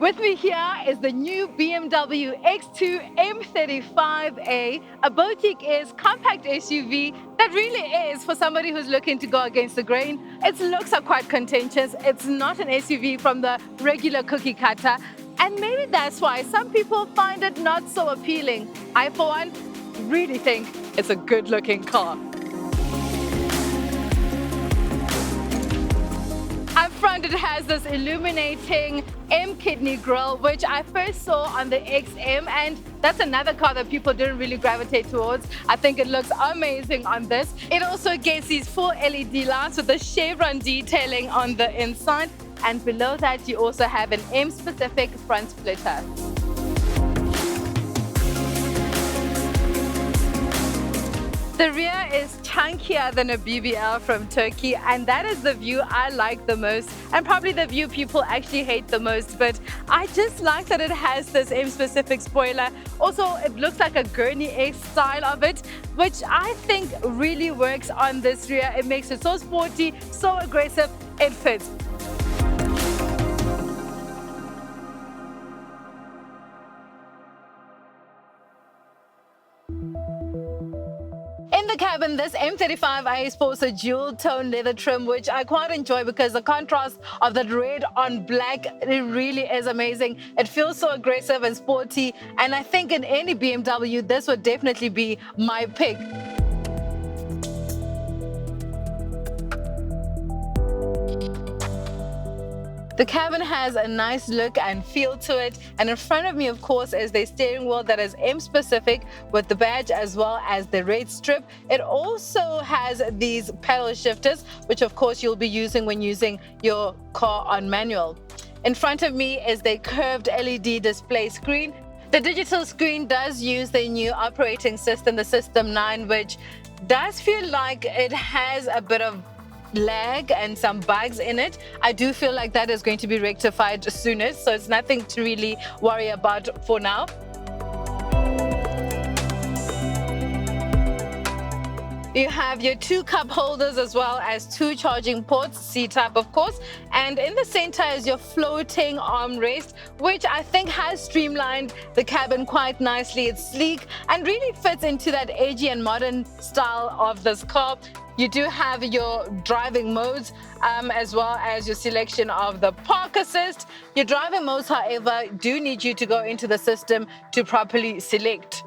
With me here is the new BMW X2 M35i, a boutique-is compact SUV that really is for somebody who's looking to go against the grain. Its looks are quite contentious. It's not an SUV from the regular cookie cutter, and maybe that's why some people find it not so appealing. I, for one, really think it's a good-looking car. Up front, it has this illuminating M-kidney grille, which I first saw on the XM, and that's another car that people didn't really gravitate towards. I think it looks amazing on this. It also gets these full LED lights with the chevron detailing on the inside, and below that you also have an M-specific front splitter. The rear is chunkier than a BBL from Turkey, and that is the view I like the most, and probably the view people actually hate the most. But I just like that it has this M-specific spoiler. Also, it looks like a gurney-esque style of it, which I think really works on this rear. It makes it so sporty, so aggressive, it fits. In the cabin, this M35i sports a dual-tone leather trim, which I quite enjoy because the contrast of that red on black, it really is amazing. It feels so aggressive and sporty, and I think in any BMW, this would definitely be my pick. The cabin has a nice look and feel to it, and in front of me, of course, is the steering wheel that is M-specific with the badge as well as the red strip. It also has these pedal shifters, which of course you'll be using when using your car on manual. In front of me is the curved LED display screen. The digital screen does use the new operating system, the System 9, which does feel like it has a bit of lag and some bugs in it. I do feel like that is going to be rectified soonest, so it's nothing to really worry about for now. You have your two cup holders as well as two charging ports, C-type of course, and in the center is your floating armrest, which I think has streamlined the cabin quite nicely. It's sleek and really fits into that edgy and modern style of this car. You do have your driving modes as well as your selection of the park assist. Your driving modes, however, do need you to go into the system to properly select.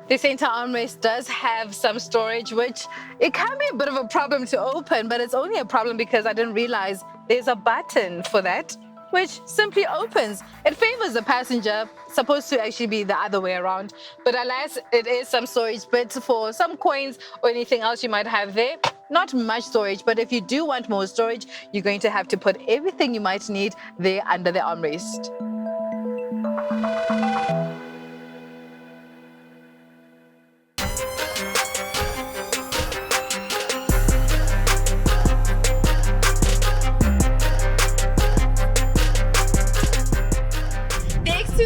The center armrest does have some storage, which it can be a bit of a problem to open, but it's only a problem because I didn't realize there's a button for that, which simply opens. It favors the passenger, supposed to actually be the other way around. But alas, it is some storage bits for some coins or anything else you might have there. Not much storage, but if you do want more storage, you're going to have to put everything you might need there under the armrest.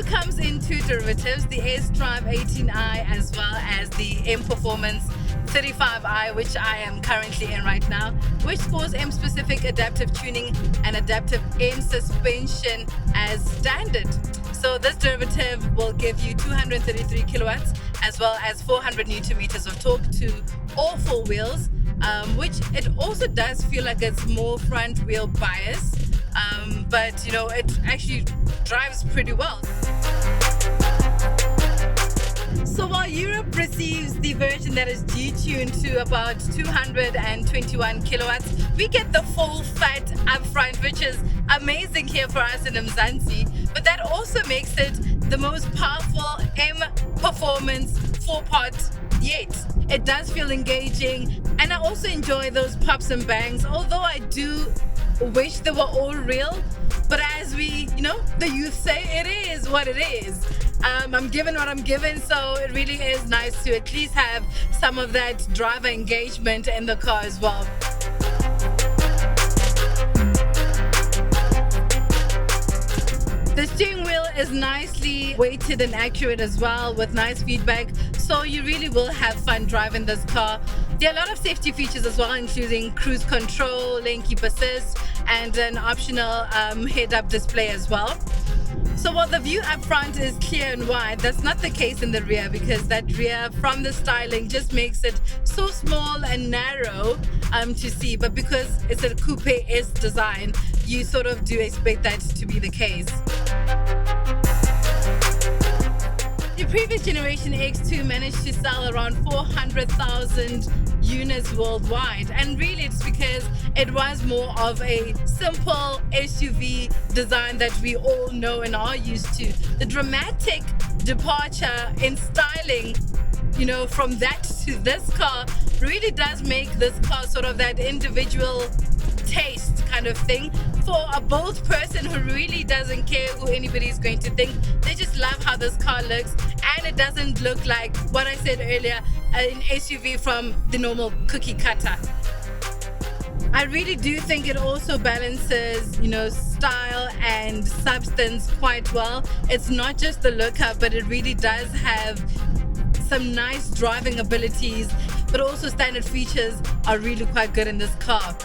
Comes in two derivatives, the xDrive 18i as well as the M Performance 35i, which I am currently in right now, which scores M-specific adaptive tuning and adaptive M suspension as standard. So this derivative will give you 233 kilowatts as well as 400 newton meters of torque to all four wheels, which it also does feel like it's more front wheel bias, but you know, it actually drives pretty well. So while Europe receives the version that is detuned to about 221 kilowatts, we get the full fat up front, which is amazing here for us in Mzansi, but that also makes it the most powerful M Performance 4-pot yet. It does feel engaging, and I also enjoy those pops and bangs, although I do wish they were all real. But as we, the youth say, it is what it is. I'm given what I'm given, so it really is nice to at least have some of that driver engagement in the car as well. The steering wheel is nicely weighted and accurate as well, with nice feedback, so you really will have fun driving this car. There are a lot of safety features as well, including cruise control, lane keep assist, and an optional head-up display as well. So while the view up front is clear and wide, that's not the case in the rear, because that rear from the styling just makes it so small and narrow to see. But because it's a coupe-esque design, you sort of do expect that to be the case. The previous generation X2 managed to sell around 400,000 units worldwide, and really it's because it was more of a simple SUV design that we all know and are used to. The dramatic departure in styling, you know, from that to this car really does make this car sort of that individual taste kind of thing for a bold person who really doesn't care who anybody's going to think. They just love how this car looks, and it doesn't look like what I said earlier, an SUV from the normal cookie cutter. I really do think it also balances, you know, style and substance quite well. It's not just the looker, but it really does have some nice driving abilities, but also standard features are really quite good in this car.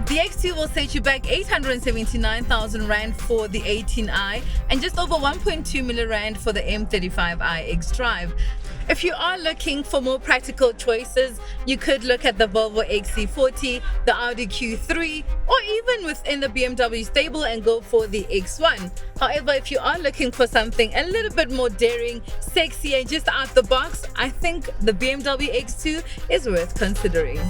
The X2 will set you back 879,000 Rand for the 18i and just over 1.2 million Rand for the M35i xDrive. If you are looking for more practical choices, you could look at the Volvo XC40, the Audi Q2, or even within the BMW stable and go for the X1. However, if you are looking for something a little bit more daring, sexy, and just out the box, I think the BMW X2 is worth considering.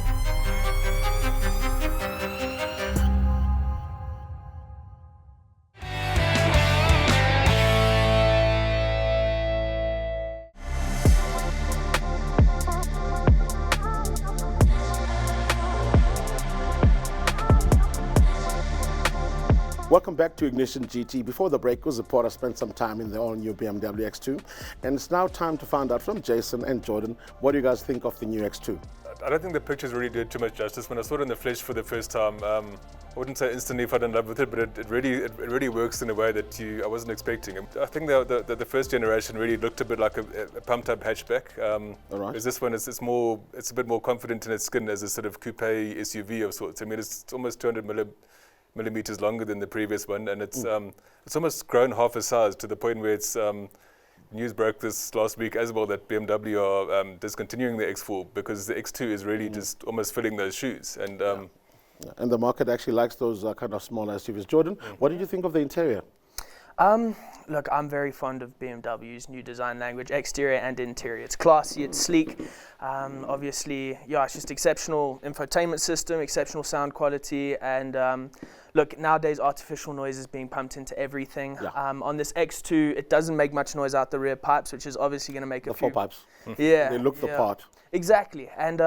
Welcome back to Ignition GT. Before the break, Ziphorah spent some time in the all-new BMW X2, and it's now time to find out from Jason and Jordan, what do you guys think of the new X2? I don't think the pictures really did too much justice. When I saw it in the flesh for the first time, I wouldn't say instantly fell in love with it, but it really works in a way that I wasn't expecting. I think the first generation really looked a bit like a pumped-up hatchback. Right. Whereas this one it's a bit more confident in its skin as a sort of coupe SUV of sorts. I mean, it's almost 200 millimeters longer than the previous one, and it's almost grown half a size to the point where it's news broke this last week as well that BMW are discontinuing the X4 because the X2 is really just almost filling those shoes. And and the market actually likes those kind of smaller SUVs. Jordan, what did you think of the interior? Look, I'm very fond of BMW's new design language, exterior and interior. It's classy, it's sleek. Obviously, yeah, it's just exceptional infotainment system, exceptional sound quality, and look, nowadays artificial noise is being pumped into everything. Yeah. On this X2, it doesn't make much noise out the rear pipes, which is obviously going to make The a few. four pipes. Yeah, They look the part. Exactly, and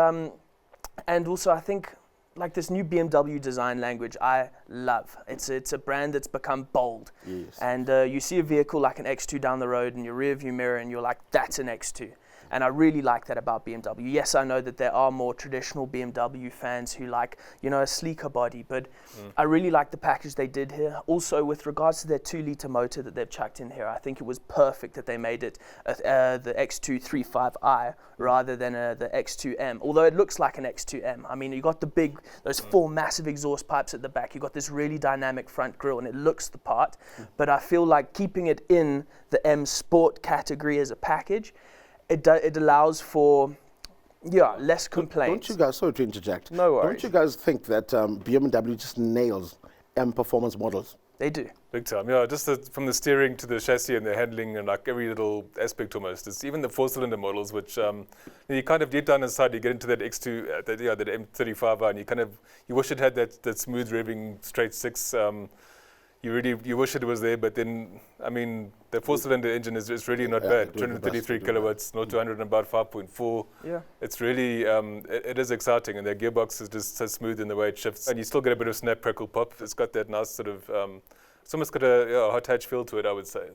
also I think, like, this new BMW design language, I love. It's a brand that's become bold. Yes. And you see a vehicle like an X2 down the road in your rear view mirror and you're like, that's an X2. And I really like that about BMW. Yes, I know that there are more traditional BMW fans who like, you know, a sleeker body, but I really like the package they did here. Also, with regards to their 2-liter motor that they've chucked in here, I think it was perfect that they made it the X2 35i rather than the X2M, although it looks like an X2M. I mean, you got those 4 massive exhaust pipes at the back, you got this really dynamic front grille, and it looks the part, but I feel like keeping it in the M Sport category as a package, it allows for, less complaints. Don't you guys, sorry to interject, No worries. don't you guys think that BMW just nails M performance models? They do. big time, yeah. Just from the steering to the chassis and the handling and like every little aspect almost. It's even the 4-cylinder models, which you kind of deep down inside you get into that X2, that M35i, and you wish it had that smooth revving straight 6. You wish it was there, but then, I mean, the 4-cylinder engine is really not bad. 233 kilowatts, 0 to 100 in about 5.4. Yeah. It's really, it is exciting, and their gearbox is just so smooth in the way it shifts. And you still get a bit of snap, crackle, pop. It's got that nice sort of, it's almost got a hot hatch feel to it, I would say.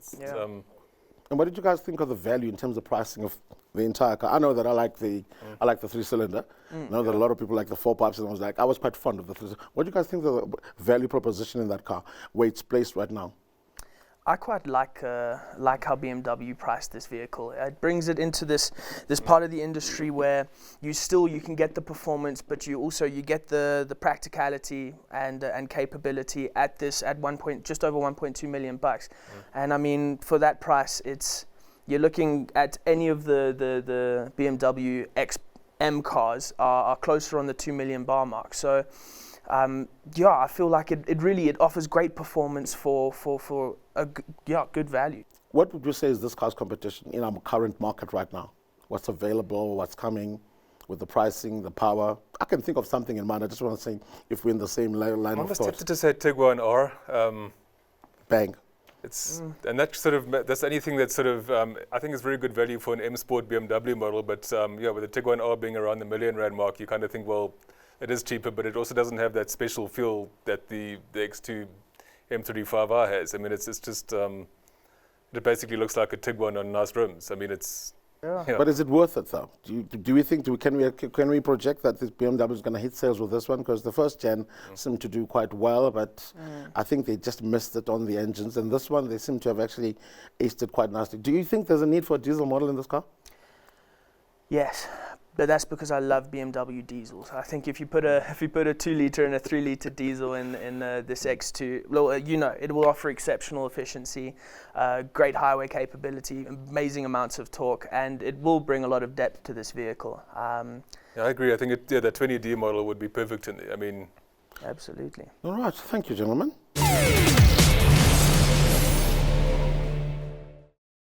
And what did you guys think of the value in terms of pricing of the entire car? I know that I like the 3-cylinder. I know that a lot of people like the 4 pipes, and I was quite fond of the 3-cylinder. What do you guys think of the value proposition in that car, where it's placed right now? I quite like how BMW priced this vehicle. It brings it into this part of the industry where you can get the performance, but you get the practicality and capability at just over 1.2 million bucks. And I mean, for that price, you're looking at any of the BMW XM cars are closer on the 2 million bar mark. So I feel like it really offers great performance for good value. What would you say is this car's competition in our current market right now? What's available, what's coming, with the pricing, the power? I can think of something in mind. I just want to say if we're in the same line of thought. I'm almost tempted to say Tiguan R. Bang. And that's anything that sort of, I think is very good value for an M Sport BMW model, but with the Tiguan R being around the $1 million mark, you kind of think, well, it is cheaper, but it also doesn't have that special feel that the X2 M35i has. I mean, it's just, it basically looks like a Tiguan on nice rims. I mean, But is it worth it though? Do we think, can we project that this BMW is going to hit sales with this one? Because the first gen seemed to do quite well, but I think they just missed it on the engines. And this one, they seem to have actually aced it quite nicely. Do you think there's a need for a diesel model in this car? Yes. But that's because I love BMW diesels. I think if you put a 2-liter and a 3-liter diesel in this X2, well, it will offer exceptional efficiency, great highway capability, amazing amounts of torque, and it will bring a lot of depth to this vehicle. I agree. I think the 20D model would be perfect in there. I mean, absolutely. All right. Thank you, gentlemen.